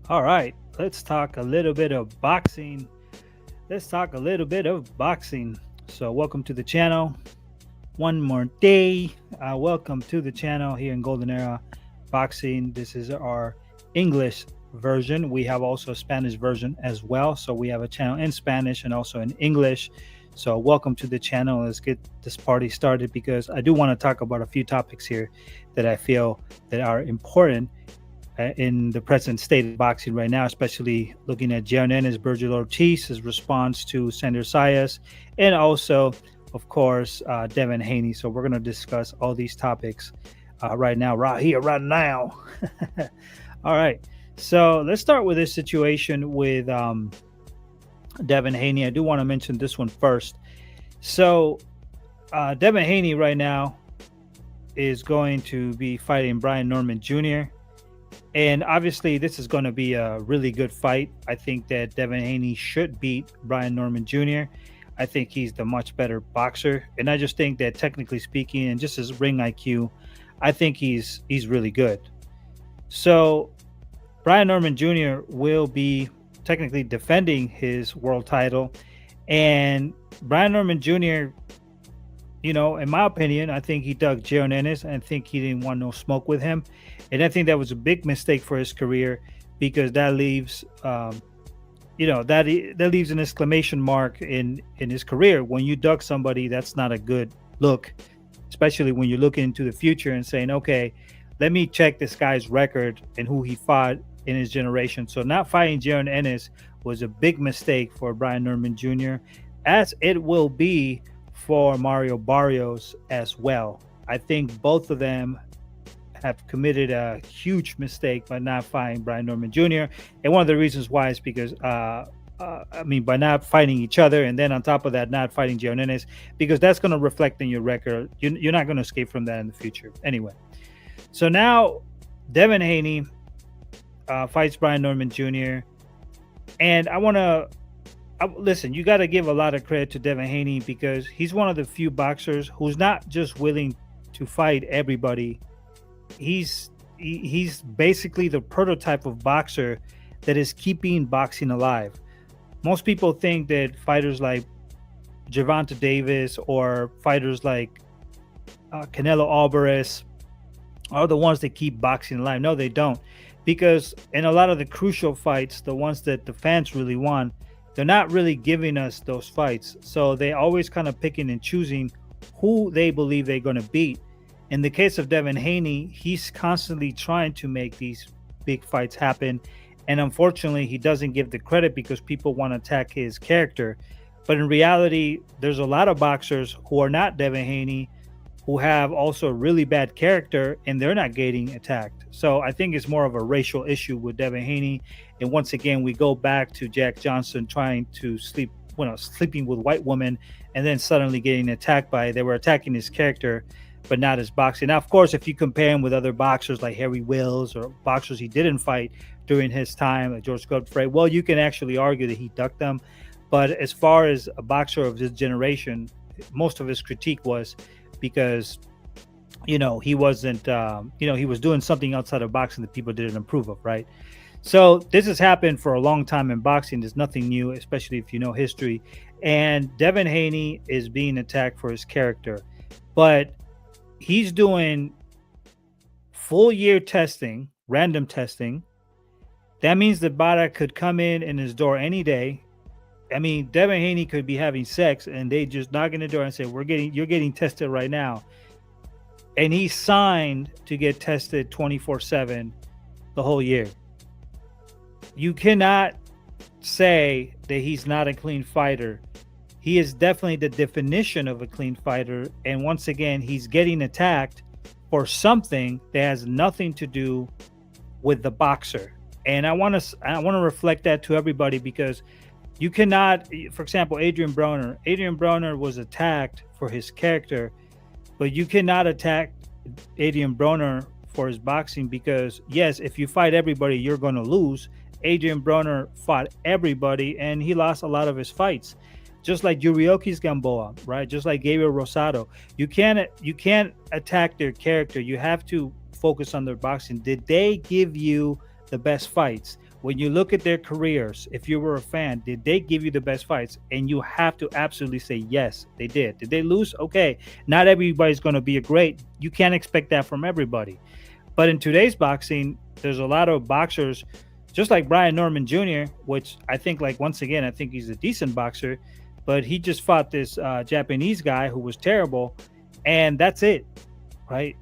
All right, let's talk a little bit of boxing. Let's talk a little bit of boxing. So, welcome to the channel. One more day. Welcome to the channel here in Golden Era Boxing. This is our English version. We have also a Spanish version as well. So, we have a channel in Spanish and also in English. So, welcome to the channel. Let's get this party started because I do want to talk about a few topics here that I feel that are important in the present state of boxing right now, especially looking at Jaron Ennis, Vergil Ortiz's response to Xander Zayas, and also, of course, Devin Haney. So we're going to discuss all these topics right now, right here, right now. All right. So let's start with this situation with Devin Haney. I do want to mention this one first. So Devin Haney right now is going to be fighting Brian Norman Jr. And obviously, this is going to be a really good fight. I think that Devin Haney should beat Brian Norman Jr. I think he's the much better boxer, and I just think that technically speaking, and just his ring IQ, I think he's really good. So Brian Norman Jr. will be technically defending his world title, and Brian Norman Jr., in my opinion, I think he dug Jaron Ennis. I think he didn't want no smoke with him, and I think that was a big mistake for his career because that leaves, that leaves an exclamation mark in his career. When you dug somebody, that's not a good look, especially when you're looking into the future and saying, okay, let me check this guy's record and who he fought in his generation. So not fighting Jaron Ennis was a big mistake for Brian Norman Jr., as it will be for Mario Barrios as well. I think both of them have committed a huge mistake by not fighting Brian Norman Jr. And one of the reasons why is because, by not fighting each other, and then on top of that, not fighting Jaron Ennis, because that's going to reflect in your record. You're not going to escape from that in the future. Anyway, so now Devin Haney fights Brian Norman Jr. And I want to listen, you got to give a lot of credit to Devin Haney because he's one of the few boxers who's not just willing to fight everybody. He's basically the prototype of boxer that is keeping boxing alive. Most people think that fighters like Gervonta Davis or fighters like Canelo Alvarez are the ones that keep boxing alive. No, they don't, because in a lot of the crucial fights, the ones that the fans really want, they're not really giving us those fights. So they always kind of picking and choosing who they believe they're going to beat. In the case of Devin Haney, he's constantly trying to make these big fights happen. And unfortunately, he doesn't give the credit because people want to attack his character. But in reality, there's a lot of boxers who are not Devin Haney who have also really bad character and they're not getting attacked. So I think it's more of a racial issue with Devin Haney. And once again, we go back to Jack Johnson trying to sleeping with white women and then suddenly getting attacked they were attacking his character, but not his boxing. Now, of course, if you compare him with other boxers like Harry Wills or boxers he didn't fight during his time, like George Godfrey, well, you can actually argue that he ducked them. But as far as a boxer of this generation, most of his critique was because he wasn't he was doing something outside of boxing that people didn't approve of, right? So this has happened for a long time in boxing. There's nothing new, especially if you know history. And Devin Haney is being attacked for his character, but he's doing full year testing, random testing. That means the Bada could come in his door any day. I mean, Devin Haney could be having sex and they just knock on the door and say, you're getting tested right now. And he signed to get tested 24/7 the whole year. You cannot say that he's not a clean fighter. He is definitely the definition of a clean fighter. And once again, he's getting attacked for something that has nothing to do with the boxer. And I want to reflect that to everybody because you cannot, for example, Adrian Broner was attacked for his character, but you cannot attack Adrian Broner for his boxing because, yes, if you fight everybody, you're going to lose. Adrian Broner fought everybody and he lost a lot of his fights, just like Yuriokis Gamboa, right? Just like Gabriel Rosado. You can't attack their character. You have to focus on their boxing. Did they give you the best fights? when you look at their careers, if you were a fan, did they give you the best fights? And you have to absolutely say yes, they did. Did they lose? Okay, not everybody's going to be a great. You can't expect that from everybody. But in today's boxing, there's a lot of boxers, just like Brian Norman Jr., which I think, like, once again, I think he's a decent boxer, but he just fought this Japanese guy who was terrible, and that's it, right?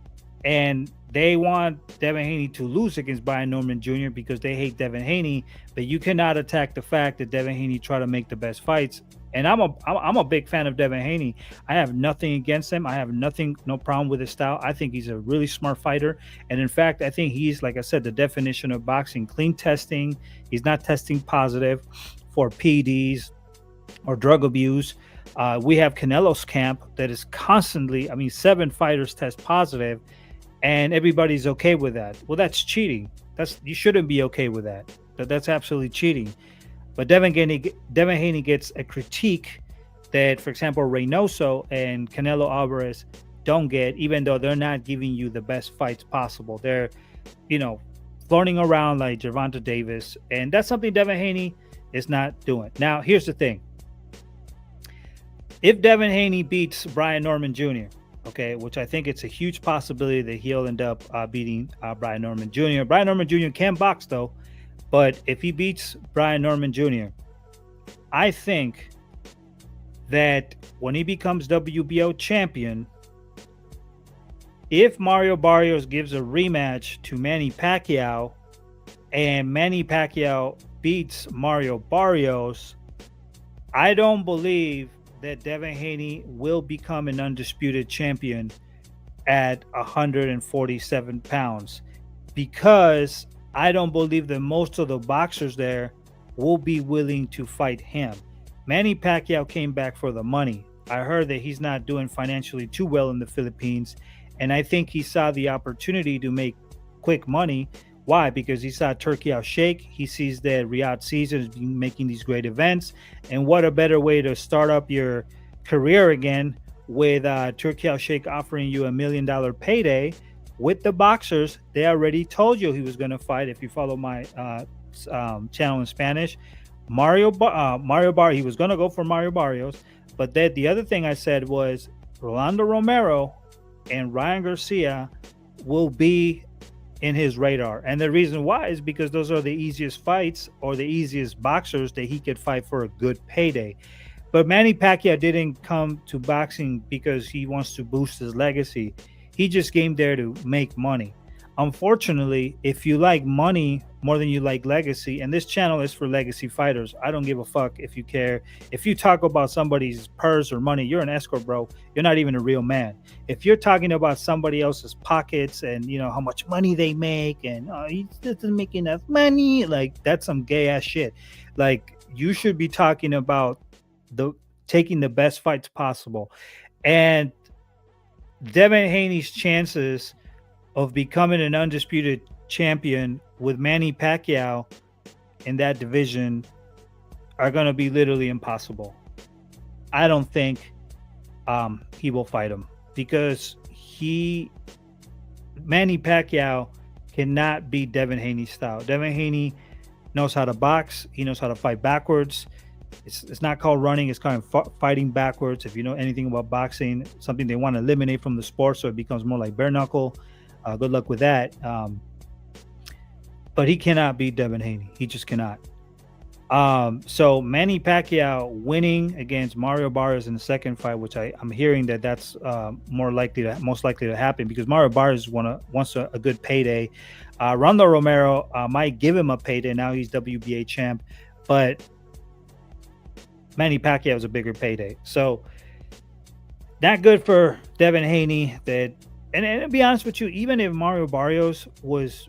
And they want Devin Haney to lose against Brian Norman Jr. because they hate Devin Haney, but you cannot attack the fact that Devin Haney tried to make the best fights. And I'm a big fan of Devin Haney. I have nothing against him. I have no problem with his style. I think he's a really smart fighter. And in fact, I think he's, like I said, the definition of boxing: clean testing. He's not testing positive for PEDs or drug abuse. We have Canelo's camp that is constantly, 7 fighters test positive, and everybody's okay with that. Well, that's cheating. You shouldn't be okay with that. That's absolutely cheating. But Devin Haney gets a critique that, for example, Reynoso and Canelo Alvarez don't get, even though they're not giving you the best fights possible. They're, floating around like Gervonta Davis, and that's something Devin Haney is not doing. Now, here's the thing. If Devin Haney beats Brian Norman Jr., okay, which I think it's a huge possibility that he'll end up beating Brian Norman Jr. Brian Norman Jr. can box, though. But if he beats Brian Norman Jr., I think that when he becomes WBO champion, if Mario Barrios gives a rematch to Manny Pacquiao and Manny Pacquiao beats Mario Barrios, I don't believe that Devin Haney will become an undisputed champion at 147 pounds, because I don't believe that most of the boxers there will be willing to fight him. Manny Pacquiao came back for the money. I heard that he's not doing financially too well in the Philippines, and I think he saw the opportunity to make quick money. Why? Because he saw Turkey Al Sheikh. He sees that Riyadh Caesar is making these great events, and what a better way to start up your career again with Turkey Al Sheikh offering you $1 million payday. With the boxers, they already told you he was going to fight. If you follow my channel in Spanish, Mario Barrios, he was going to go for Mario Barrios. But then the other thing I said was Rolando Romero and Ryan Garcia will be in his radar. And the reason why is because those are the easiest fights, or the easiest boxers that he could fight for a good payday. But Manny Pacquiao didn't come to boxing because he wants to boost his legacy. He just came there to make money. Unfortunately, if you like money more than you like legacy, and this channel is for legacy fighters, I don't give a fuck if you care. If you talk about somebody's purse or money, you're an escort, bro. You're not even a real man. If you're talking about somebody else's pockets and how much money they make, and he doesn't make enough money, like, that's some gay ass shit. Like, you should be talking about taking the best fights possible. And Devin Haney's chances of becoming an undisputed champion with Manny Pacquiao in that division are going to be literally impossible. I don't think he will fight him, because Manny Pacquiao cannot beat Devin Haney's style. Devin Haney knows how to box. He knows how to fight backwards. It's not called running. It's called fighting backwards. If you know anything about boxing, something they want to eliminate from the sport so it becomes more like bare knuckle. Good luck with that. But he cannot beat Devin Haney. He just cannot. So Manny Pacquiao winning against Mario Barrios in the second fight, which I'm hearing that's most likely to happen, because Mario Barrios wants a good payday. Rondo Romero might give him a payday. Now he's WBA champ, but Manny Pacquiao is a bigger payday. So not good for Devin Haney. And to be honest with you, even if Mario Barrios beat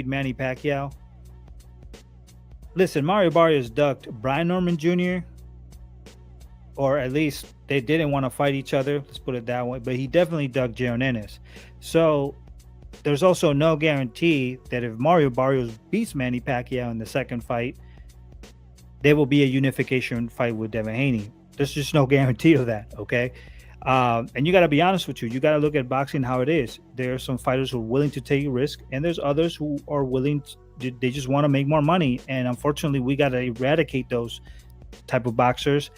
Manny Pacquiao, listen, Mario Barrios ducked Brian Norman Jr., or at least they didn't want to fight each other. Let's put it that way. But he definitely ducked Jaron Ennis. So there's also no guarantee that if Mario Barrios beats Manny Pacquiao in the second fight, there will be a unification fight with Devin Haney. There's just no guarantee of that, okay? And you got to be honest with you. You got to look at boxing how it is. There are some fighters who are willing to take a risk, and there's others who are willing to, they just want to make more money. And unfortunately, we got to eradicate those type of boxers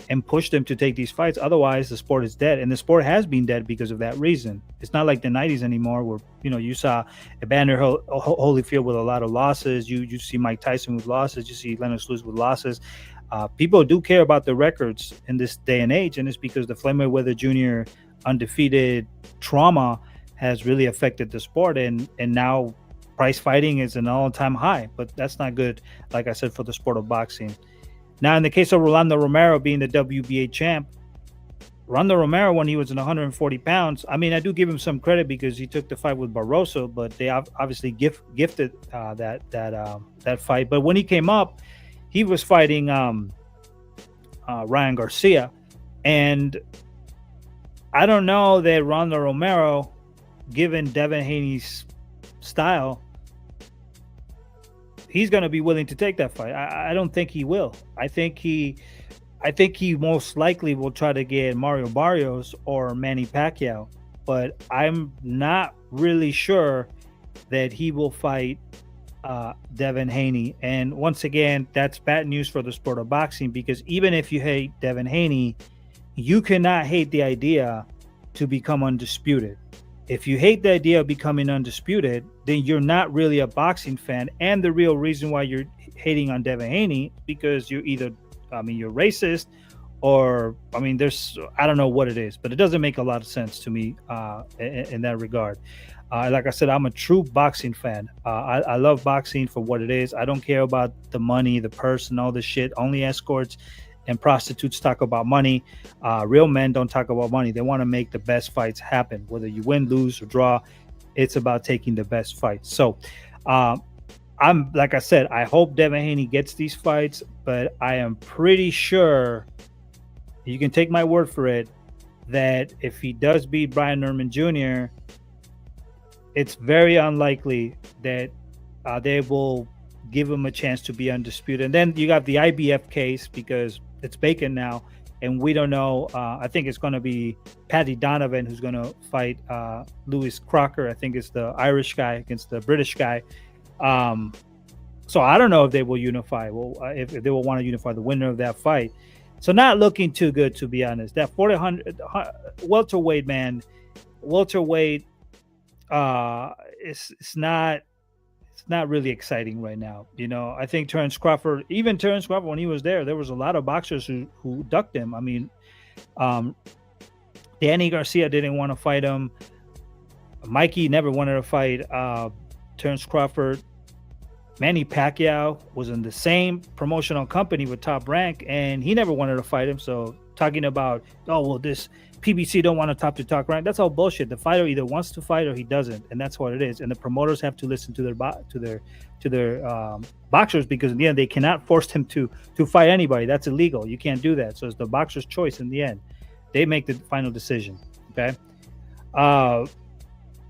and push them to take these fights. Otherwise, the sport is dead, and the sport has been dead because of that reason. It's not like the 90s anymore, where you saw Evander Holyfield with a lot of losses. You see Mike Tyson with losses. You see Lennox Lewis with losses. People do care about the records in this day and age, and it's because the Floyd Mayweather Jr. undefeated trauma has really affected the sport, and now prize fighting is an all-time high. But that's not good, like I said, for the sport of boxing. Now, in the case of Rolando Romero being the WBA champ, Rolando Romero, when he was in 140 pounds, I mean, I do give him some credit because he took the fight with Barroso, but they obviously gifted that fight. But when he came up, he was fighting Ryan Garcia, and I don't know that Rolando Romero, given Devin Haney's style, he's going to be willing to take that fight. I don't think he will. I think he most likely will try to get Mario Barrios or Manny Pacquiao, but I'm not really sure that he will fight Devin Haney. And once again, that's bad news for the sport of boxing, because even if you hate Devin Haney, you cannot hate the idea to become undisputed. If you hate the idea of becoming undisputed, then you're not really a boxing fan. And the real reason why you're hating on Devin Haney, because you're either, you're racist, or, I don't know what it is, but it doesn't make a lot of sense to me in that regard. Like I said, I'm a true boxing fan. I love boxing for what it is. I don't care about the money, the purse, and all this shit. Only escorts and prostitutes talk about money. Real men don't talk about money. They want to make the best fights happen. Whether you win, lose, or draw, it's about taking the best fights. So I'm, like I said, I hope Devin Haney gets these fights, but I am pretty sure, you can take my word for it, that if he does beat Brian Norman Jr., it's very unlikely that they will give him a chance to be undisputed. And then you got the IBF case, because it's vacant now, and we don't know. I think it's going to be Paddy Donovan who's going to fight Lewis Crocker. I think it's the Irish guy against the British guy. So I don't know if they will unify. Well, if they will want to unify the winner of that fight. So not looking too good, to be honest. That 400 welterweight, man, it's not really exciting right now. I think Terence Crawford, when he was there was a lot of boxers who ducked him. Danny Garcia didn't want to fight him. Mikey never wanted to fight Terence Crawford. Manny Pacquiao was in the same promotional company with Top Rank, and he never wanted to fight him. So talking about, this PBC don't want to Top Rank, that's all bullshit. The fighter either wants to fight or he doesn't, and that's what it is. And the promoters have to listen to their boxers, because in the end they cannot force them to fight anybody. That's illegal. You can't do that. So it's the boxer's choice in the end. They make the final decision. Okay.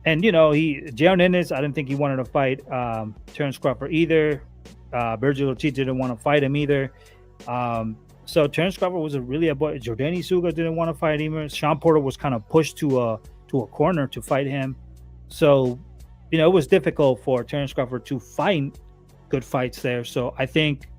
And Jaron Ennis, I didn't think he wanted to fight Terence Crawford either. Vergil Ortiz didn't want to fight him either. So Terence Crawford was really a boy. Jordani Suga didn't want to fight him. Sean Porter was kind of pushed to a corner to fight him. So, it was difficult for Terence Crawford to find good fights there. So I think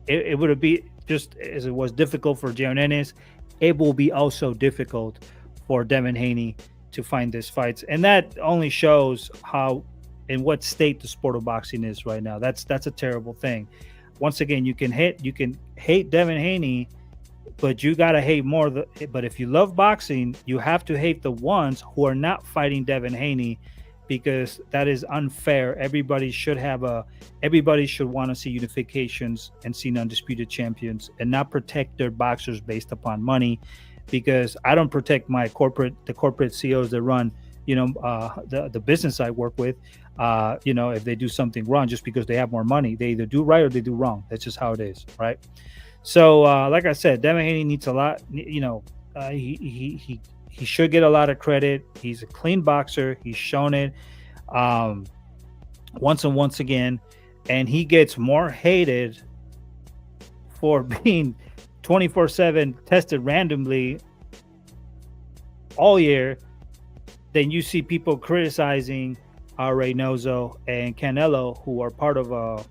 it would be just as it was difficult for Jaron Ennis, it will be also difficult for Devin Haney to find these fights. And that only shows how, in what state the sport of boxing is right now. That's a terrible thing. Once again, you can hate Devin Haney, but you gotta hate more. But if you love boxing, you have to hate the ones who are not fighting Devin Haney, because that is unfair. Everybody should want to see unifications and see undisputed champions, and not protect their boxers based upon money. Because I don't protect the corporate CEOs that run, the business I work with. If they do something wrong just because they have more money, they either do right or they do wrong. That's just how it is, right? So, like I said, Devin Haney needs a lot. He should get a lot of credit. He's a clean boxer. He's shown it once and once again, and he gets more hated for being 24/7 tested randomly all year, then you see people criticizing Reynoso and Canelo, who are part of a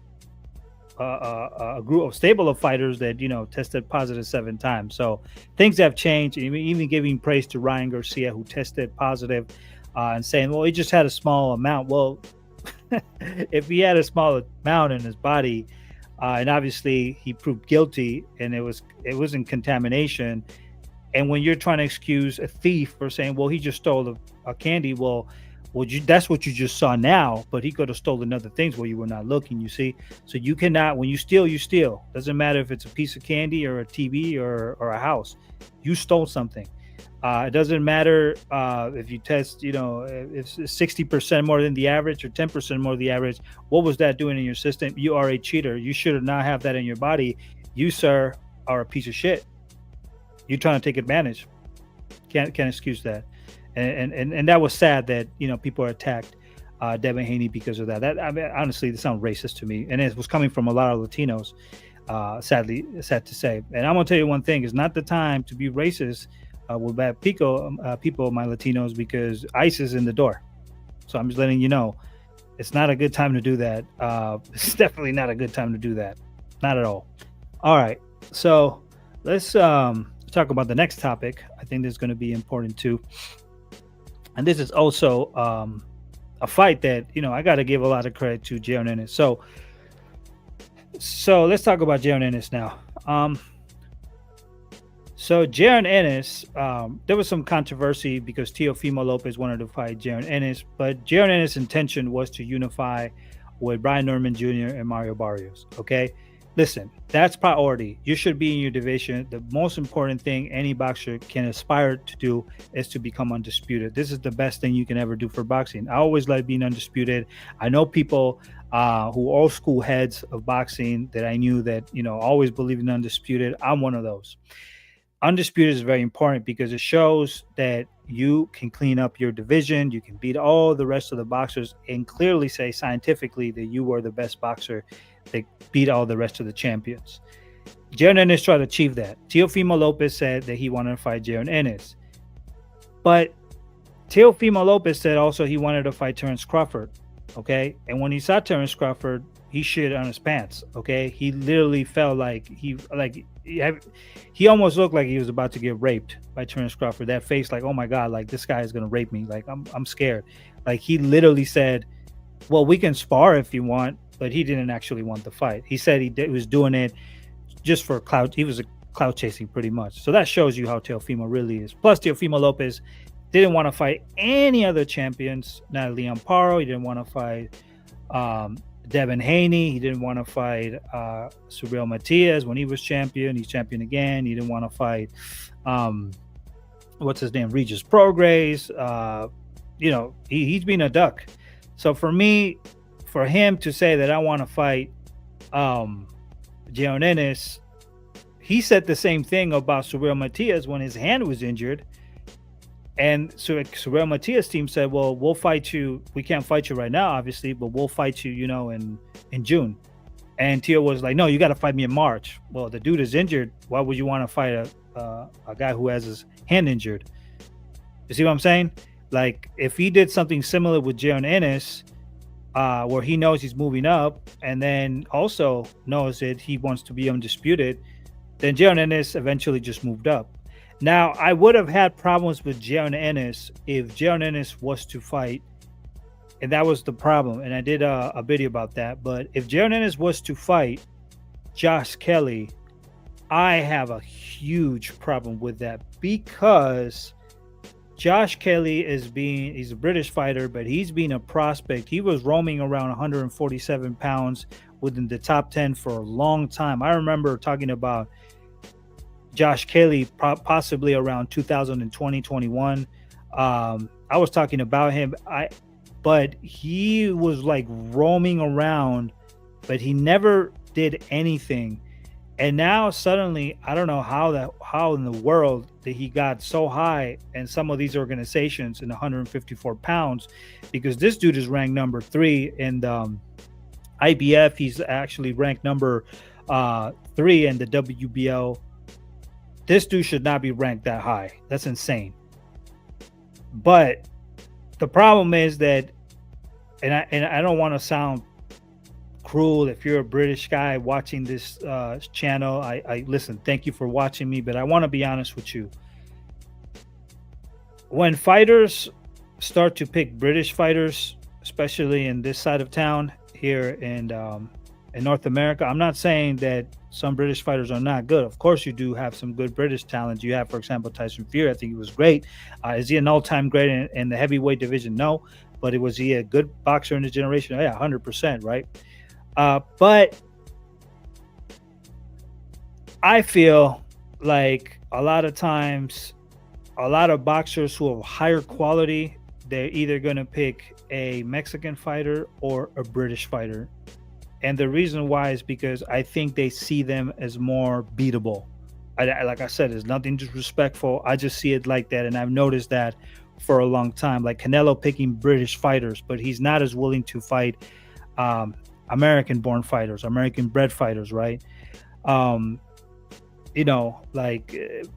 group of stable of fighters that tested positive 7 times. So things have changed. Even giving praise to Ryan Garcia, who tested positive, and saying, "Well, he just had a small amount." Well, if he had a small amount in his body, and obviously he proved guilty, and it wasn't contamination. And when you're trying to excuse a thief for saying, "Well, he just stole a candy," well, that's what you just saw now, but he could have stolen other things where you were not looking, you see. So you cannot, when you steal, you steal. Doesn't matter if it's a piece of candy or a TV or a house. You stole something. It doesn't matter if you test, if it's 60% more than the average or 10% more than the average. What was that doing in your system? You are a cheater. You should not have that in your body. You, sir, are a piece of shit. You're trying to take advantage. Can't excuse that. And that was sad that people attacked Devin Haney because of that. That, I mean, honestly, this sounds racist to me, and it was coming from a lot of Latinos. Sad to say. And I'm gonna tell you one thing: it's not the time to be racist with bad people, my Latinos, because ICE is in the door. So I'm just letting you know, it's not a good time to do that. It's definitely not a good time to do that. Not at all. All right, so let's talk about the next topic. I think this is going to be important too. And this is also a fight that, I got to give a lot of credit to Jaron Ennis. So let's talk about Jaron Ennis now. So Jaron Ennis, there was some controversy because Teofimo Lopez wanted to fight Jaron Ennis, but Jaron Ennis' intention was to unify with Brian Norman Jr. and Mario Barrios. Okay, listen, that's priority. You should be in your division. The most important thing any boxer can aspire to do is to become undisputed. This is the best thing you can ever do for boxing. I always like being undisputed. I know people who are old school heads of boxing that I knew that, always believed in undisputed. I'm one of those. Undisputed is very important because it shows that you can clean up your division. You can beat all the rest of the boxers and clearly say scientifically that you were the best boxer that beat all the rest of the champions. Jaron Ennis tried to achieve that. Teofimo Lopez said that he wanted to fight Jaron Ennis. But Teofimo Lopez said also he wanted to fight Terence Crawford. Okay? And when he saw Terence Crawford, he shit on his pants. Okay? He literally felt like he almost looked like he was about to get raped by Terence Crawford. That face, like, oh my God, like this guy is gonna rape me. Like I'm scared. Like he literally said, "Well, we can spar if you want," but he didn't actually want the fight. He said he was doing it just for clout. He was a clout chasing pretty much. So that shows you how Teofimo really is. Plus, Teofimo Lopez didn't want to fight any other champions. Not Leon Paro. He didn't want to fight Devin Haney. He didn't want to fight Subriel Matias when he was champion. He's champion again. He didn't want to fight what's his name, Regis Prograis. He's been a duck. So for him to say that I want to fight Jaron Ennis, he said the same thing about Subriel Matias when his hand was injured. And so Subriel Matias' team said, "Well, we'll fight you. We can't fight you right now, obviously, but we'll fight you, in June." And Tio was like, "No, you got to fight me in March." Well, the dude is injured. Why would you want to fight a guy who has his hand injured? You see what I'm saying? Like, if he did something similar with Jaron Ennis, where he knows he's moving up, and then also knows that he wants to be undisputed, then Jaron Ennis eventually just moved up. Now, I would have had problems with Jaron Ennis if Jaron Ennis was to fight, and that was the problem. And I did a video about that. But if Jaron Ennis was to fight Josh Kelly, I have a huge problem with that because Josh Kelly he's a British fighter, but he's been a prospect. He was roaming around 147 pounds within the top 10 for a long time. I remember talking about Josh Kelly possibly around 2020, 21. I was talking about him. But he was like roaming around, but he never did anything. And now suddenly, I don't know how in the world that he got so high in some of these organizations in 154 pounds, because this dude is ranked number 3 in the IBF. He's actually ranked number 3 in the WBO. This dude should not be ranked that high. That's insane. But the problem is that, and I don't want to sound cruel. If you're a British guy watching this channel, I listen. Thank you for watching me, but I want to be honest with you. When fighters start to pick British fighters, especially in this side of town here in North America, I'm not saying that some British fighters are not good. Of course, you do have some good British talent. You have, for example, Tyson Fury. I think he was great. Is he an all-time great in the heavyweight division? No. But was he a good boxer in his generation? Yeah, 100%, right? But I feel like a lot of times, a lot of boxers who have higher quality, they're either going to pick a Mexican fighter or a British fighter. And the reason why is because I think they see them as more beatable. Like I said, there's nothing disrespectful. I just see it like that. And I've noticed that for a long time. Like Canelo picking British fighters, but he's not as willing to fight American-born fighters, American-bred fighters, right?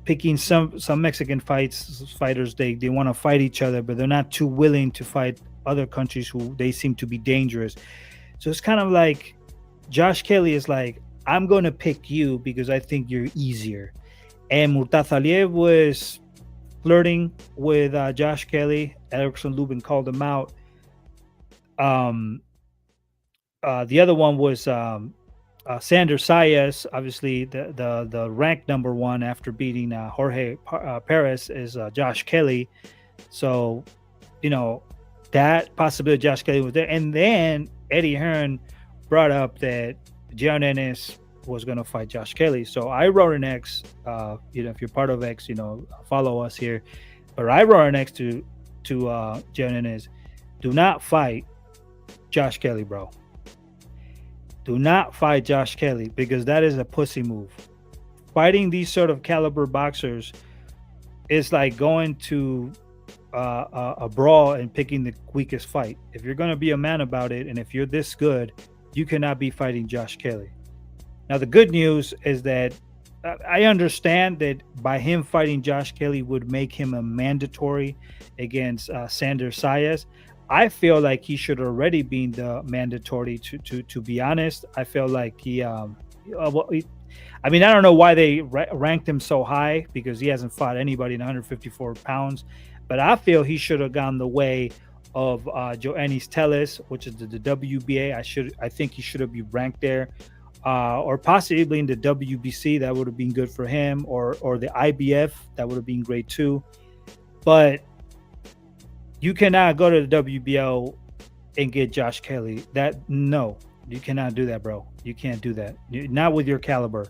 Picking some Mexican fighters, they want to fight each other, but they're not too willing to fight other countries who they seem to be dangerous. So it's kind of like Josh Kelly is like, I'm going to pick you because I think you're easier. And Murtaza Aliyev was flirting with Josh Kelly. Erickson Lubin called him out. The other one was Xander Zayas, obviously the ranked number one after beating Jorge Perez is Josh Kelly. So, that possibility Josh Kelly was there. And then Eddie Hearn brought up that Jaron Ennis was going to fight Josh Kelly. So I wrote an X, if you're part of X, follow us here. But I wrote an X to Jaron Ennis. Do not fight Josh Kelly, bro. Do not fight Josh Kelly because that is a pussy move. Fighting these sort of caliber boxers is like going to a brawl and picking the weakest fight. If you're going to be a man about it, and if you're this good, you cannot be fighting Josh Kelly. Now, the good news is that I understand that by him fighting Josh Kelly would make him a mandatory against Xander Zayas. I feel like he should already be the mandatory. To be honest, I feel like he. I don't know why they ranked him so high because he hasn't fought anybody in 154 pounds. But I feel he should have gone the way of Joannis Tellez, which is the WBA. I think he should have been ranked there, or possibly in the WBC. That would have been good for him, or the IBF. That would have been great too. But you cannot go to the WBO and get Josh Kelly. No, you cannot do that, bro. You can't do that. Not with your caliber.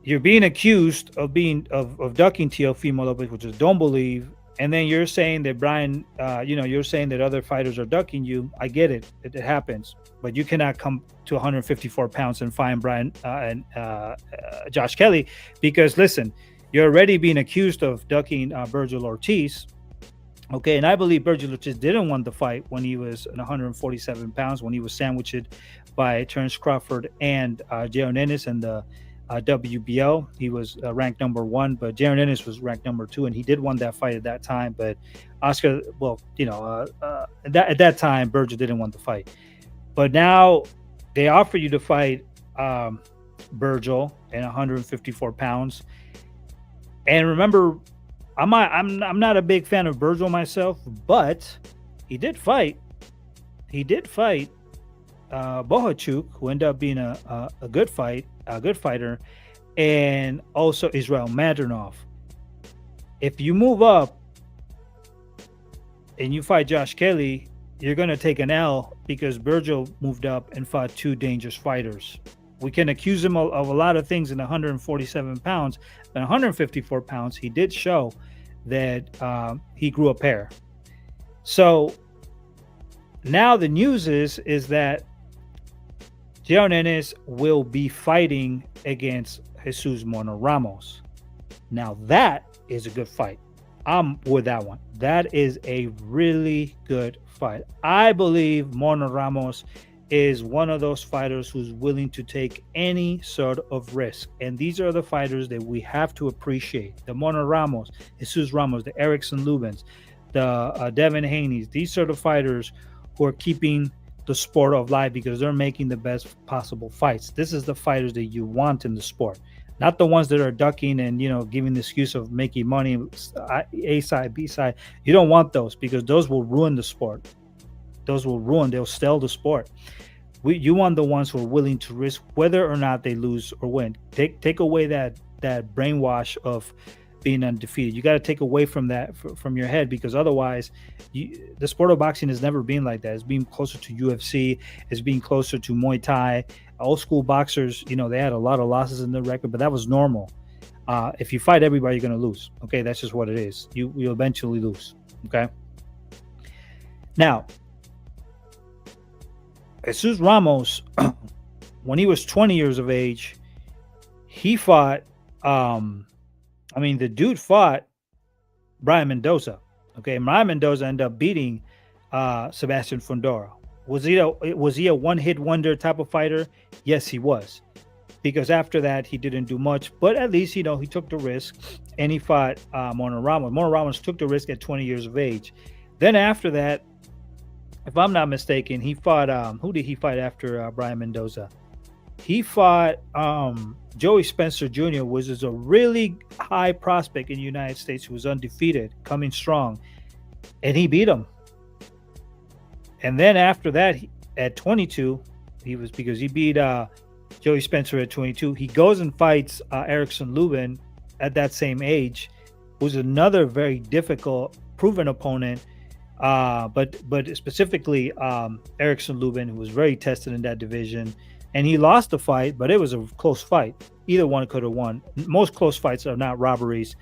You're being accused of ducking Teofimo Lopez, which is don't believe, and then you're saying that Brian, you're saying that other fighters are ducking you. I get it. It happens, but you cannot come to 154 pounds and find Brian and Josh Kelly because listen, you're already being accused of ducking Vergil Ortiz. Okay, and I believe Vergil Ortiz didn't want the fight when he was 147 pounds, when he was sandwiched by Terence Crawford and Jaron Ennis in the WBO. He was ranked number one, but Jaron Ennis was ranked number two, and he did win that fight at that time. But Oscar, at that time, Vergil didn't want the fight. But now they offer you to fight Vergil in 154 pounds. And remember, I'm not a big fan of Vergil myself, but he did fight. Bohachuk, who ended up being a good fighter, and also Israel Madronov. If you move up and you fight Josh Kelly, you're going to take an L because Vergil moved up and fought two dangerous fighters. We can accuse him of a lot of things in 147 pounds, but 154 pounds, he did show that he grew a pair. So now the news is that Jaron Ennis will be fighting against Jesus Ramos. Now that is a good fight. I'm with that one. That is a really good fight. I believe Mono Ramos is one of those fighters who's willing to take any sort of risk. And these are the fighters that we have to appreciate. The Mono Ramos, Jesus Ramos, the Erickson Lubins, the Devin Haney's. These are the fighters who are keeping the sport of life because they're making the best possible fights. This is the fighters that you want in the sport, not the ones that are ducking and giving the excuse of making money, A side, B side. You don't want those because those will ruin the sport. They'll sell the sport. You want the ones who are willing to risk whether or not they lose or win. Take away that brainwash of being undefeated. You got to take away from that from your head, because otherwise the sport of boxing has never been like that. It's being closer to UFC. It's being closer to Muay Thai. Old school boxers, they had a lot of losses in their record, but that was normal. If you fight everybody, you're going to lose. Okay, that's just what it is. You'll eventually lose. Okay. Now, Jesus Ramos, when he was 20 years of age, he fought. The dude fought Brian Mendoza. Okay, Brian Mendoza ended up beating Sebastian Fundora. Was he a one-hit wonder type of fighter? Yes, he was. Because after that, he didn't do much. But at least, he took the risk, and he fought Mono Ramos. Mono Ramos took the risk at 20 years of age. Then after that, if I'm not mistaken, he fought, who did he fight after Brian Mendoza? He fought Joey Spencer Jr., which is a really high prospect in the United States who was undefeated, coming strong, and he beat him. And then after that, at 22, because he beat Joey Spencer at 22, he goes and fights Erickson Lubin at that same age, who's another very difficult, proven opponent. But specifically Erickson Lubin, who was very tested in that division, and he lost the fight, but it was a close fight. Either one could have won. Most close fights are not robberies.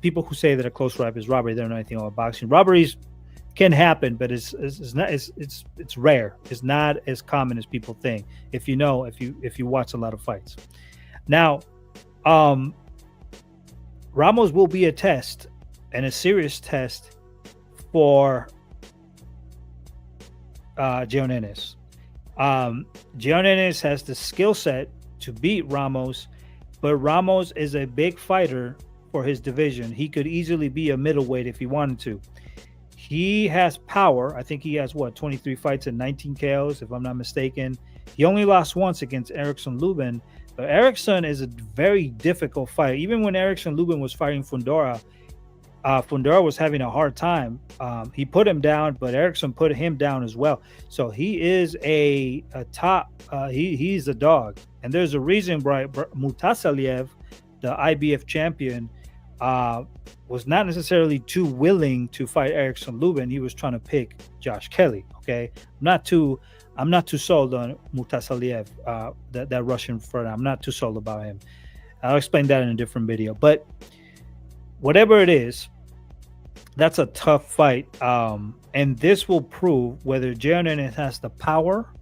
People who say that a close fight is robbery, they don't know anything about boxing. Robberies can happen, but it's rare. It's not as common as people think. If you watch a lot of fights. Now, Ramos will be a test, and a serious test, for Jaron Ennis. Jaron Ennis has the skill set to beat Ramos, but Ramos is a big fighter for his division. He could easily be a middleweight if he wanted to. He has power. I think he has 23 fights and 19 KOs, if I'm not mistaken. He only lost once against Erickson Lubin. But Erickson is a very difficult fight. Even when Erickson Lubin was fighting Fundora, Fundora was having a hard time. He put him down, but Erickson put him down as well. So he is a top. He's a dog, and there's a reason why Mutasaliev, the IBF champion, was not necessarily too willing to fight Erickson Lubin. He was trying to pick Josh Kelly. Okay, I'm not too sold on Mutasaliev, that Russian fighter. I'm not too sold about him. I'll explain that in a different video. But whatever it is, that's a tough fight. And this will prove whether Jaron Ennis has the power,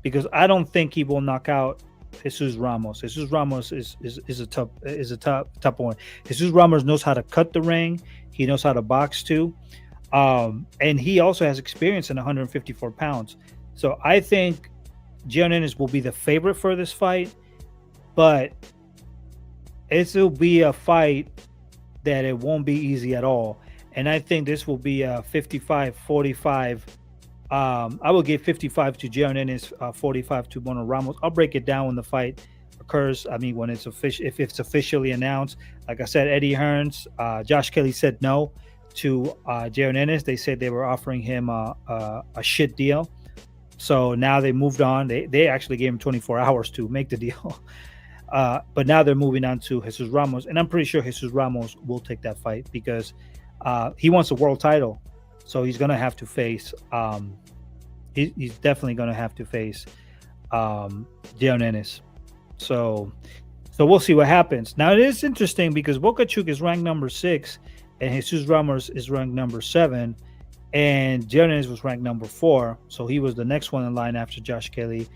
because I don't think he will knock out Jesus Ramos. Jesus Ramos is a tough one. Jesus Ramos knows how to cut the ring. He knows how to box too. And he also has experience in 154 pounds. So I think Jaron Ennis will be the favorite for this fight, but it will be a fight that it won't be easy at all. And I think this will be a 55-45. I will give 55 to Jaron Ennis, 45 to Mono Ramos. I'll break it down when the fight occurs. When it's official, if it's officially announced. Like I said, Eddie Hearns, Josh Kelly said no to Jaron Ennis. They said they were offering him a shit deal. So now they moved on. They actually gave him 24 hours to make the deal. But now they're moving on to Jesus Ramos, and I'm pretty sure Jesus Ramos will take that fight because he wants a world title. So he's going to have to face. He's definitely going to have to face Jaron Ennis. So we'll see what happens. Now it is interesting because Bokachuk is ranked number 6, and Jesus Ramos is ranked number 7, and Jaron Ennis was ranked number 4. So he was the next one in line after Josh Kelly.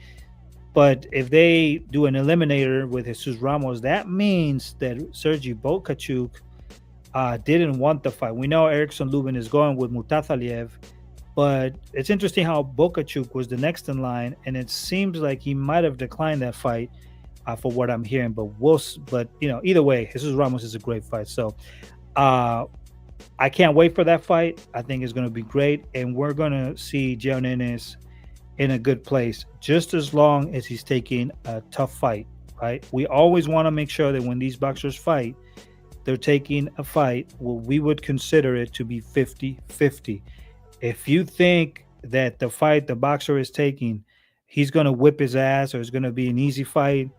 But if they do an eliminator with Jesus Ramos, that means that Sergey Bokachuk didn't want the fight. We know Erickson Lubin is going with Mutasaliev, But it's interesting how Bokachuk was the next in line, and it seems like he might have declined that fight, for what I'm hearing. But either way, Jesus Ramos is a great fight. So uh, I can't wait for that fight. I think it's going to be great, and we're going to see Jaron Ennis in a good place, just as long as he's taking a tough fight. Right? We always want to make sure that when these boxers fight, they're taking a fight. Well, we would consider it to be 50-50. If you think that the fight the boxer is taking, he's going to whip his ass or it's going to be an easy fight,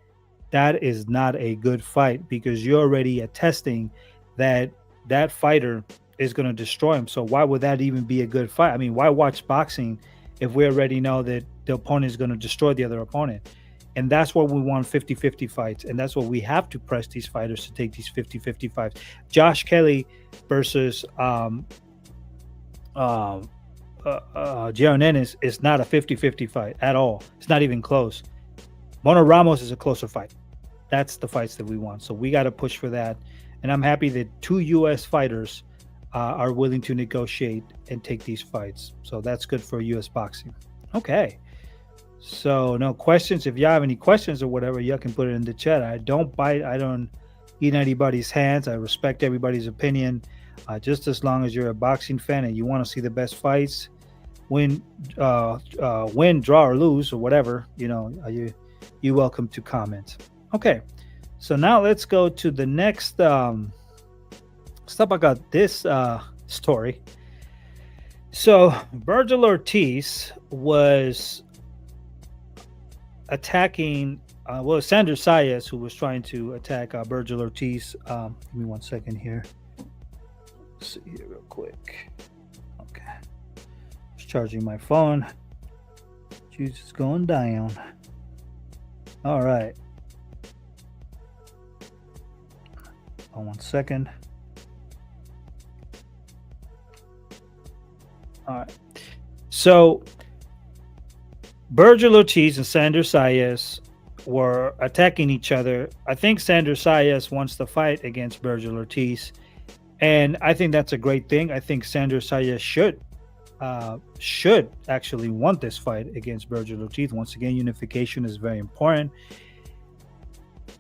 that is not a good fight, because you're already attesting that that fighter is going to destroy him. So why would that even be a good fight? I mean, why watch boxing if we already know that the opponent is going to destroy the other opponent? And that's what we want, 50-50 fights. And that's what we have to press these fighters to take, these 50-50 fights. Josh Kelly versus Jaron Ennis is not a 50-50 fight at all. It's not even close. Mono Ramos is a closer fight. That's the fights that we want. So we got to push for that. And I'm happy that 2 U.S. fighters are willing to negotiate and take these fights. So that's good for U.S. boxing. Okay. So no questions. If y'all have any questions or whatever, y'all can put it in the chat. I don't bite. I don't eat anybody's hands. I respect everybody's opinion. Just as long as you're a boxing fan and you want to see the best fights, win, draw, or lose, or whatever, you're welcome to comment. Okay, so now let's go to the next stuff. I got this story. So Vergil Ortiz was attacking, Xander Zayas, who was trying to attack Vergil Ortiz. Give me 1 second here. Let's see here real quick. Okay. Just charging my phone. Juice is going down. All right. 1 second. All right. So Vergil Ortiz and Xander Zayas were attacking each other. I think Xander Zayas wants to fight against Vergil Ortiz, and I think that's a great thing. I think Xander Zayas should actually want this fight against Vergil Ortiz. Once again, unification is very important.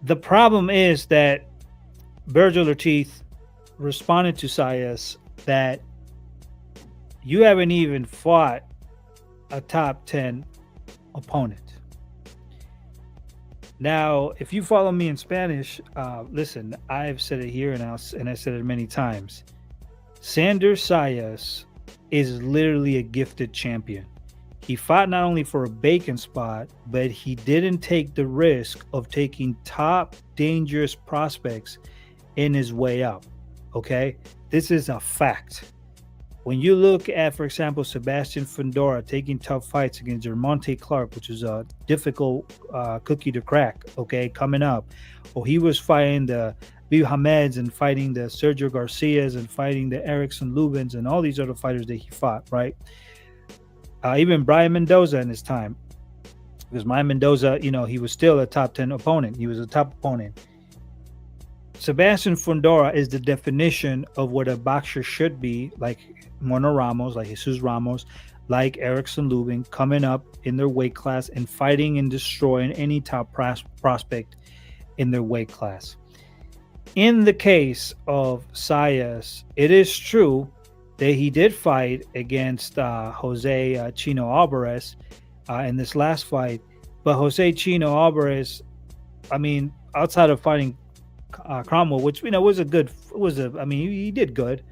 The problem is that Vergil Ortiz responded to Zayas that you haven't even fought a top 10 opponent. Now, if you follow me in Spanish, listen, I've said it here and I said it many times. Xander Zayas is literally a gifted champion. He fought not only for a bacon spot, but he didn't take the risk of taking top dangerous prospects in his way up. Okay? This is a fact. When you look at, for example, Sebastian Fundora taking tough fights against Germonte Clark, which is a difficult cookie to crack, okay, coming up. Or he was fighting the Bill Hameds and fighting the Sergio Garcias and fighting the Erickson Lubins and all these other fighters that he fought, right? Even Brian Mendoza in his time. Because Brian Mendoza, he was still a top 10 opponent. He was a top opponent. Sebastian Fundora is the definition of what a boxer should be, like Mono Ramos, like Jesus Ramos, like Erickson Lubin, coming up in their weight class and fighting and destroying any top prospect in their weight class. In the case of Zayas, it is true that he did fight against Jose Chino Alvarez in this last fight, but Jose Chino Alvarez, I mean, outside of fighting Cromwell, which he did good,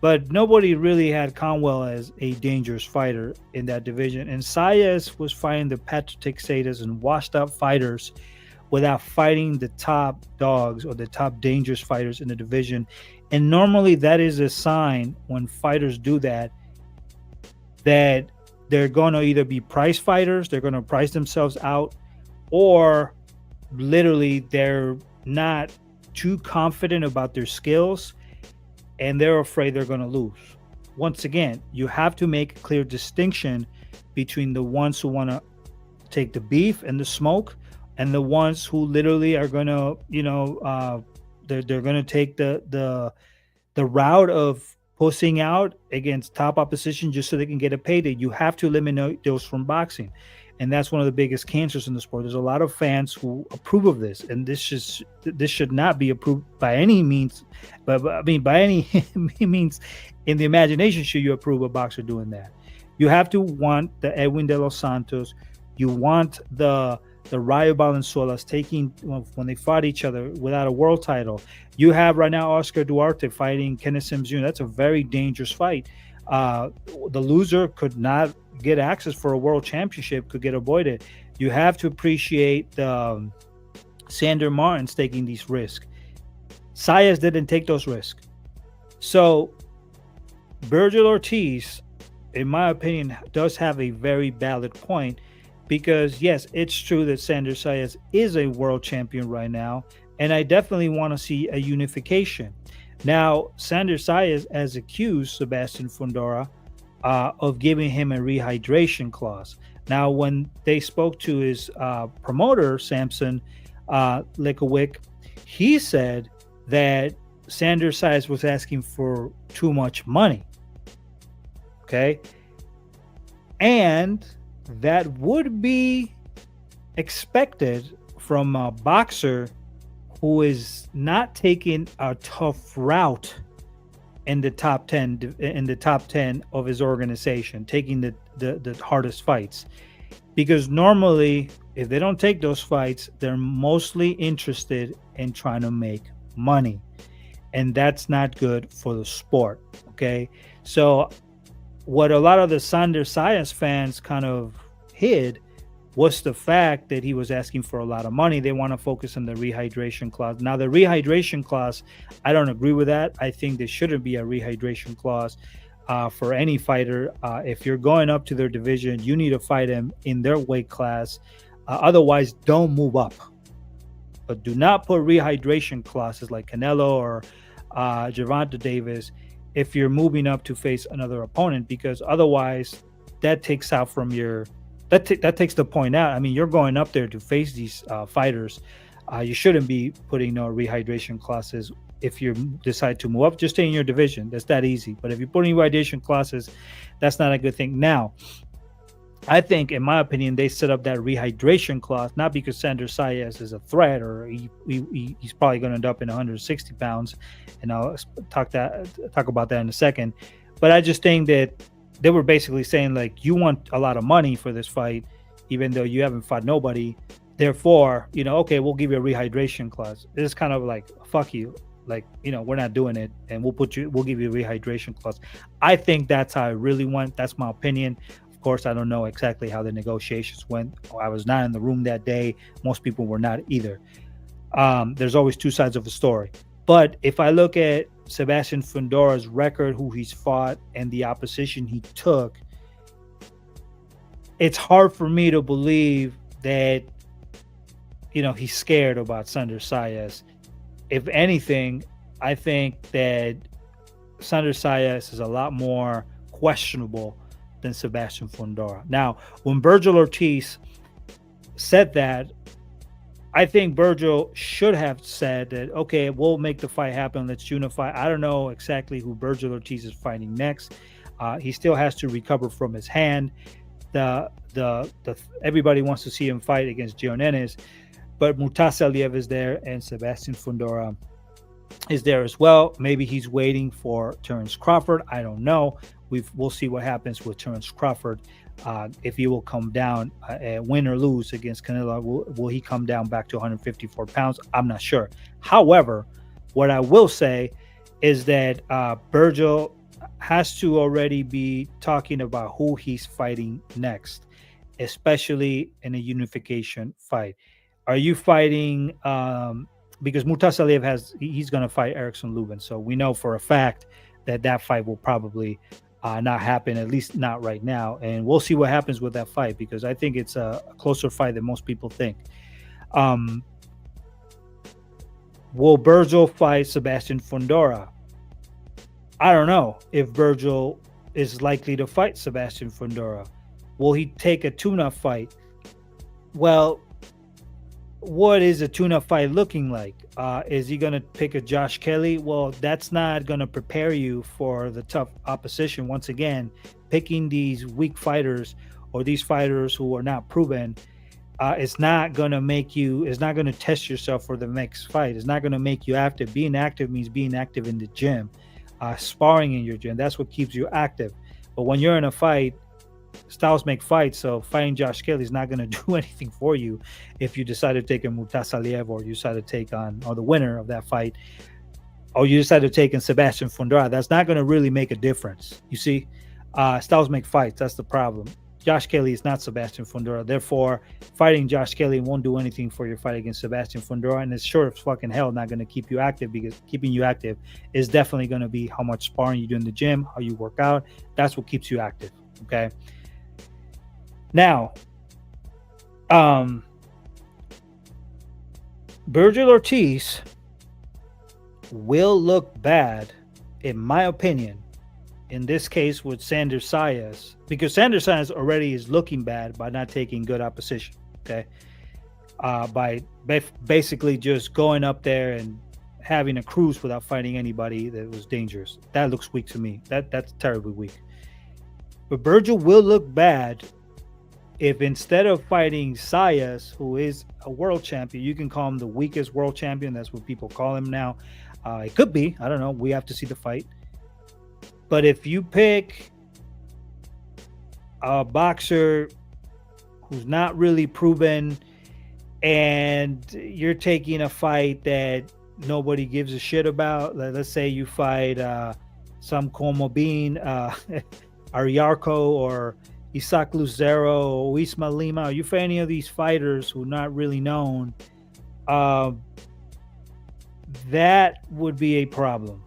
but nobody really had Conwell as a dangerous fighter in that division. And Zayas was fighting the Patrick Teixeiras and washed up fighters without fighting the top dogs or the top dangerous fighters in the division. And normally that is a sign when fighters do that they're going to either be price fighters, they're going to price themselves out, or literally they're not too confident about their skills and they're afraid they're going to lose. Once again, you have to make a clear distinction between the ones who want to take the beef and the smoke and the ones who literally are going to, they're going to take the route of pussing out against top opposition just so they can get a payday. You have to eliminate those from boxing. And that's one of the biggest cancers in the sport. There's a lot of fans who approve of this, and this should not be approved by any means. But I mean, by any means, in the imagination, should you approve a boxer doing that? You have to want the Edwin de los Santos. You want the Rayo Valenzuelas taking when they fought each other without a world title. You have right now Oscar Duarte fighting Kenneth Sims Jr. That's a very dangerous fight. The loser could not get access for a world championship, could get avoided. You have to appreciate Sander Martins taking these risks. Zayas didn't take those risks. So Vergil Ortiz, in my opinion, does have a very valid point, because yes, it's true that Xander Zayas is a world champion right now, and I definitely want to see a unification. Now, Xander Zayas has accused Sebastian Fundora of giving him a rehydration clause. Now, when they spoke to his promoter, Samson Likowick, he said that Xander Zayas was asking for too much money. Okay? And that would be expected from a boxer who is not taking a tough route in the top 10 of his organization, taking the hardest fights. Because normally, if they don't take those fights, they're mostly interested in trying to make money. And that's not good for the sport. Okay? So what a lot of the Xander Zayas fans kind of hid was the fact that he was asking for a lot of money. They want to focus on the rehydration clause. Now, the rehydration clause, I don't agree with that. I think there shouldn't be a rehydration clause for any fighter. If you're going up to their division, you need to fight them in their weight class. Otherwise, don't move up. But do not put rehydration clauses like Canelo or Gervonta Davis if you're moving up to face another opponent, because otherwise that takes out from your that takes the point out. I mean, you're going up there to face these fighters. You shouldn't be putting no rehydration clauses. If you decide to move up, just stay in your division. That's that easy. But if you're putting rehydration clauses, that's not a good thing. Now, I think, in my opinion, they set up that rehydration clause not because Xander Zayas is a threat or he's probably going to end up in 160 pounds, and I'll talk about that in a second. But I just think that they were basically saying, like, you want a lot of money for this fight, even though you haven't fought nobody. Therefore, okay, we'll give you a rehydration clause. It's kind of like, fuck you. Like, we're not doing it, and we'll give you a rehydration clause. I think that's how it really went. That's my opinion. Of course, I don't know exactly how the negotiations went. I was not in the room that day. Most people were not either. There's always two sides of a story. But if I look at Sebastian Fundora's record, who he's fought, and the opposition he took, it's hard for me to believe that, he's scared about Xander Zayas. If anything, I think that Xander Zayas is a lot more questionable than Sebastian Fundora. Now, when Vergil Ortiz said that, I think Vergil should have said that, okay, we'll make the fight happen. Let's unify. I don't know exactly who Vergil Ortiz is fighting next. He still has to recover from his hand. Everybody wants to see him fight against Jaron Ennis, but Murtaza Aliev is there, and Sebastian Fundora is there as well. Maybe he's waiting for Terence Crawford. I don't know. We'll see what happens with Terence Crawford. If he will come down, win or lose against Canelo, will he come down back to 154 pounds? I'm not sure. However, what I will say is that Vergil has to already be talking about who he's fighting next, especially in a unification fight. Are you fighting because Murtaza Aliev he's going to fight Erickson Lubin, so we know for a fact that fight will probably not happen, at least not right now, and we'll see what happens with that fight, because I think it's a closer fight than most people think. Will Vergil fight Sebastian Fundora? I don't know if Vergil is likely to fight Sebastian Fundora. Will he take a tune-up fight? Well, what is a tune-up fight looking like? Is he gonna pick a Josh Kelly? Well, that's not gonna prepare you for the tough opposition. Once again, picking these weak fighters or these fighters who are not proven, it's not gonna make you. It's not gonna test yourself for the next fight. It's not gonna make you active. Being active means being active in the gym, sparring in your gym. That's what keeps you active. But when you're in a fight, styles make fights. So fighting Josh Kelly is not going to do anything for you if you decide to take a Murtasaliev, or you decide to take on, or the winner of that fight, or you decide to take in Sebastian Fundora. That's not going to really make a difference. You see, styles make fights. That's the problem. Josh Kelly is not Sebastian Fundora. Therefore, fighting Josh Kelly won't do anything for your fight against Sebastian Fundora, and it's sure as fucking hell not going to keep you active, because keeping you active is definitely going to be how much sparring you do in the gym, how you work out. That's what keeps you active. Okay. Now, Vergil Ortiz will look bad, in my opinion, in this case with Xander Zayas, because Xander Zayas already is looking bad by not taking good opposition. Okay, by basically just going up there and having a cruise without fighting anybody that was dangerous. That looks weak to me. That's terribly weak. But Vergil will look bad if instead of fighting Zayas, who is a world champion, you can call him the weakest world champion. That's what people call him now. It could be. I don't know. We have to see the fight. But if you pick a boxer who's not really proven, and you're taking a fight that nobody gives a shit about, let's say you fight some Como Bean, Ariarco, or Isaac Lucero, or Isma Lima, or you fight any of these fighters who are not really known, that would be a problem.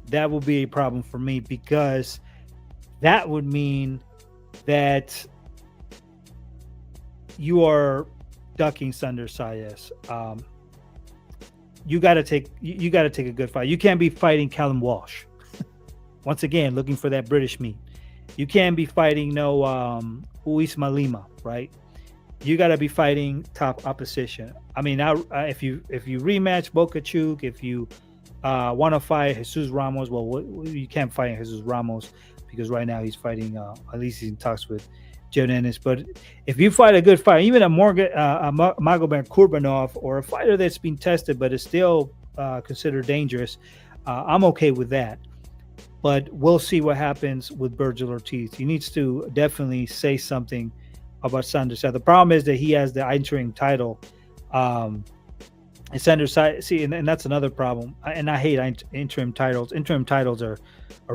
That would be a problem for me, because that would mean that you are ducking Xander Zayas. You got to take a good fight. You can't be fighting Callum Walsh. Once again, looking for that British meat. You can't be fighting Uisma Lima, right? You got to be fighting top opposition. I mean, now if you rematch Bokachuk, if you want to fight Jesus Ramos, well, you can't fight Jesus Ramos because right now he's fighting. At least he's in talks with Jaron Ennis. But if you fight a good fight, even a Magomed Kurbanov, or a fighter that's been tested but is still considered dangerous, I'm okay with that. But we'll see what happens with Vergil Ortiz. He needs to definitely say something about Xander Zayas. The problem is that he has the interim title. And Xander Zayas, see, and that's another problem. And I hate interim titles. Interim titles are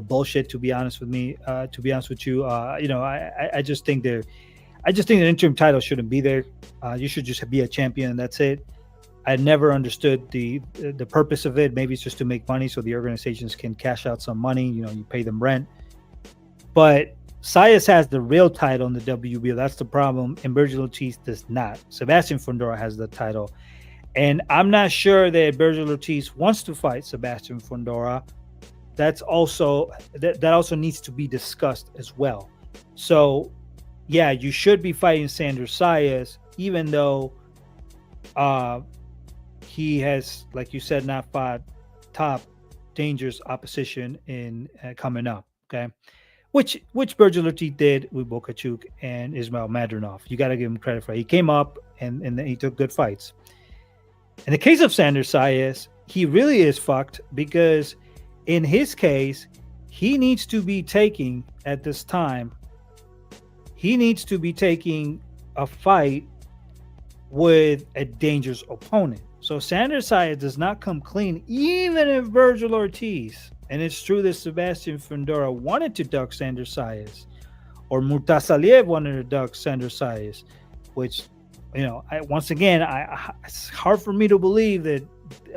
bullshit, to be honest with me. To be honest with you, I just think an interim title shouldn't be there. You should just be a champion, and that's it. I never understood the purpose of it. Maybe it's just to make money so the organizations can cash out some money. You pay them rent. But Zayas has the real title in the WBO. That's the problem. And Vergil Ortiz does not. Sebastian Fundora has the title. And I'm not sure that Vergil Ortiz wants to fight Sebastian Fundora. That also needs to be discussed as well. So, yeah, you should be fighting Xander Zayas, even though he has, like you said, not fought top dangerous opposition in coming up. Okay, which Vergil Ortiz did with Bokachuk and Ismail Madronov. You got to give him credit for it. He came up and he took good fights. In the case of Xander Zayas, he really is fucked, because in his case, he needs to be taking at this time. He needs to be taking a fight with a dangerous opponent. So Xander Zayas does not come clean, even if Vergil Ortiz, and it's true that Sebastian Fundora wanted to duck Xander Zayas, or Murtasaliev wanted to duck Xander Zayas, which, it's hard for me to believe that.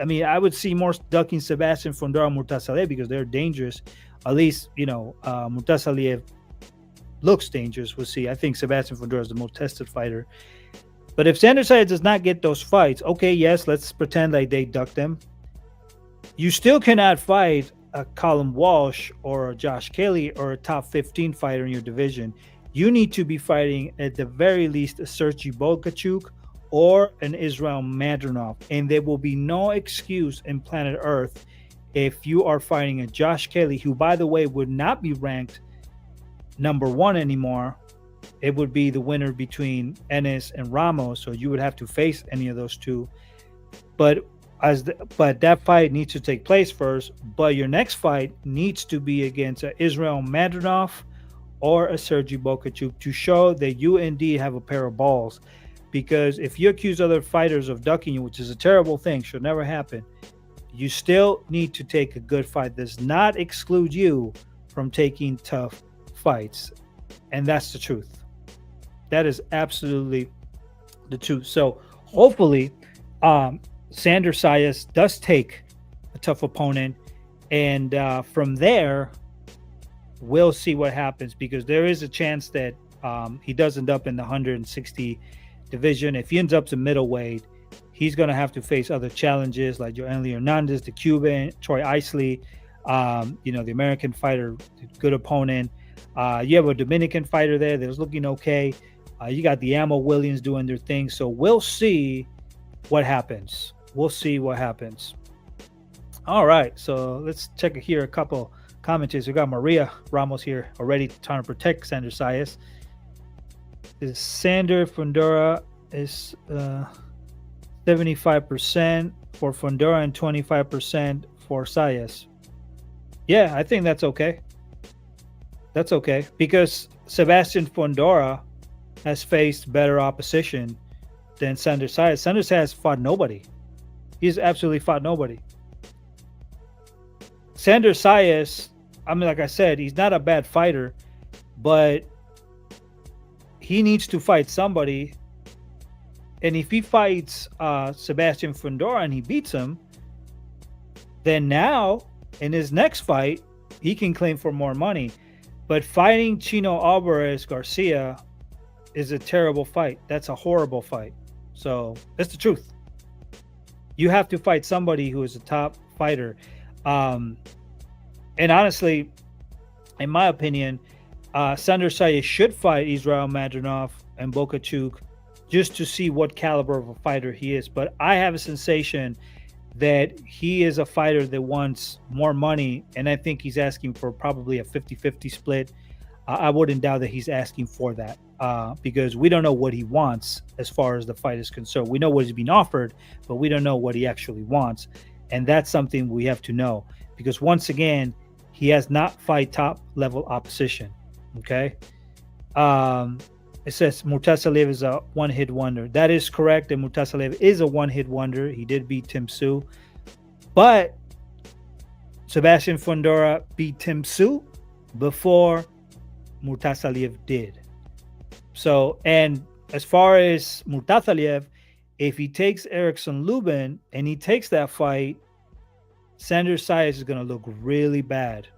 I mean, I would see more ducking Sebastian Fundora and Murtasaliev because they're dangerous. At least, Murtasaliev looks dangerous. We'll see. I think Sebastian Fundora is the most tested fighter. But if Xander Zayas does not get those fights, okay, yes, let's pretend like they ducked them. You still cannot fight a Callum Walsh or a Josh Kelly or a top 15 fighter in your division. You need to be fighting at the very least a Sergey Bokachuk or an Israel Madronov. And there will be no excuse in planet Earth if you are fighting a Josh Kelly, who, by the way, would not be ranked number one anymore. It would be the winner between Ennis and Ramos, so you would have to face any of those two. But but that fight needs to take place first. But your next fight needs to be against a Israel Madronov or a Sergey Bokachuk to show that you indeed have a pair of balls. Because if you accuse other fighters of ducking you, which is a terrible thing, should never happen, you still need to take a good fight. Does not exclude you from taking tough fights. And that's the truth. That is absolutely the truth. So hopefully Xander Zayas does take a tough opponent. And from there, we'll see what happens, because there is a chance that he does end up in the 160 division. If he ends up to middleweight, he's going to have to face other challenges like Joanny Hernandez, the Cuban, Troy Isley, the American fighter, good opponent. You have a Dominican fighter there that's looking okay. You got the Ammo Williams doing their thing. So we'll see what happens. We'll see what happens. All right. So let's check here a couple commentators. We got Maria Ramos here already trying to protect Xander Zayas. Is Xander Fundora is 75% for Fundora and 25% for Zayas. Yeah, I think that's okay. That's okay, because Sebastian Fundora has faced better opposition than Xander Zayas. Xander Zayas fought nobody. He's absolutely fought nobody. Xander Zayas, I mean, like I said, he's not a bad fighter, but he needs to fight somebody. And if he fights Sebastian Fundora and he beats him, then now in his next fight, he can claim for more money. But fighting Chino Alvarez Garcia is a terrible fight. That's a horrible fight. So that's the truth. You have to fight somebody who is a top fighter. And honestly, in my opinion, Xander Zayas should fight Israel Madronov and Bokachuk just to see what caliber of a fighter he is. But I have a sensation that he is a fighter that wants more money, and I think he's asking for probably a 50-50 split. I wouldn't doubt that he's asking for that because we don't know what he wants as far as the fight is concerned. We know what he's being offered, but we don't know what he actually wants, and that's something we have to know, because once again, he has not fight top level opposition. Okay. It says Murtazaev is a one-hit wonder. That is correct. And Murtazaev is a one-hit wonder. He did beat Tim Tszyu. But Sebastian Fundora beat Tim Tszyu before Murtazaev did. So, and as far as Murtazaev, if he takes Erickson Lubin and he takes that fight, Xander Zayas is going to look really bad.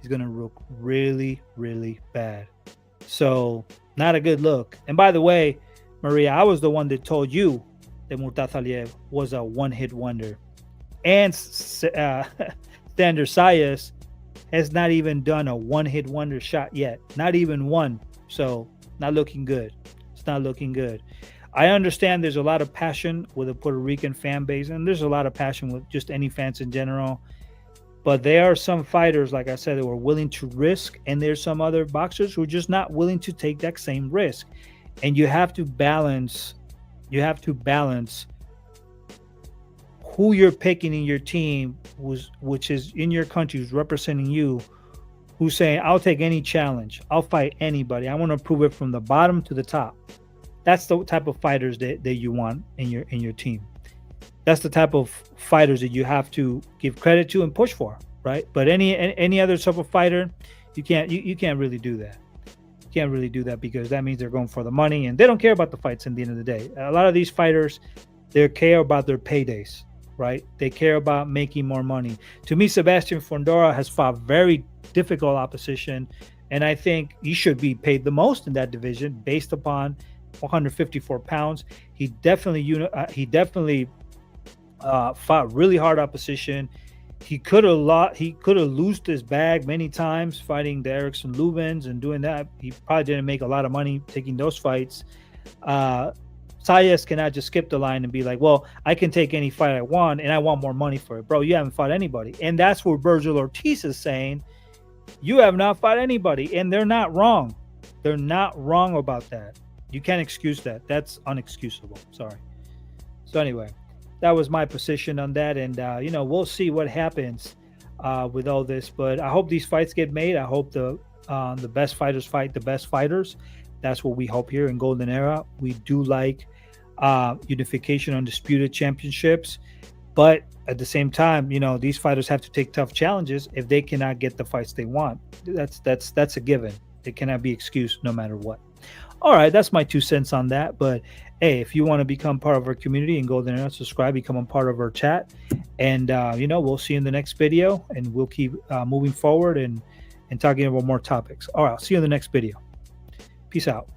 He's going to look really, really bad. So, not a good look. And by the way, Maria, I was the one that told you that Murtazaev was a one-hit wonder. And Xander Zayas has not even done a one-hit wonder shot yet. Not even one. So, not looking good. It's not looking good. I understand there's a lot of passion with the Puerto Rican fan base, and there's a lot of passion with just any fans in general. But there are some fighters, like I said, that were willing to risk, and there's some other boxers who are just not willing to take that same risk. And you have to balance. You have to balance who you're picking in your team, which is in your country, who's representing you, who's saying, "I'll take any challenge. I'll fight anybody. I want to prove it from the bottom to the top." That's the type of fighters that you want in your team. That's the type of fighters that you have to give credit to and push for, right? But any other type of fighter, you can't really do that. You can't really do that, because that means they're going for the money and they don't care about the fights at the end of the day. A lot of these fighters, they care about their paydays, right? They care about making more money. To me, Sebastian Fundora has fought very difficult opposition, and I think he should be paid the most in that division based upon 154 pounds. He definitely fought really hard opposition. He could have loosed his bag many times fighting the Erickson Lubins and doing that. He probably didn't make a lot of money taking those fights. Zayas cannot just skip the line and be like, well, I can take any fight I want and I want more money for it. Bro, you haven't fought anybody. And that's what Vergil Ortiz is saying. You have not fought anybody. And they're not wrong. They're not wrong about that. You can't excuse that. That's unexcusable. Sorry. So anyway, that was my position on that. And, we'll see what happens with all this. But I hope these fights get made. I hope the best fighters fight the best fighters. That's what we hope here in Golden Era. We do like unification, undisputed championships. But at the same time, these fighters have to take tough challenges if they cannot get the fights they want. That's a given. It cannot be excused no matter what. All right, that's my 2 cents on that. But hey, if you want to become part of our community in Golden Era, subscribe, become a part of our chat. And, we'll see you in the next video. And we'll keep moving forward and talking about more topics. All right, I'll see you in the next video. Peace out.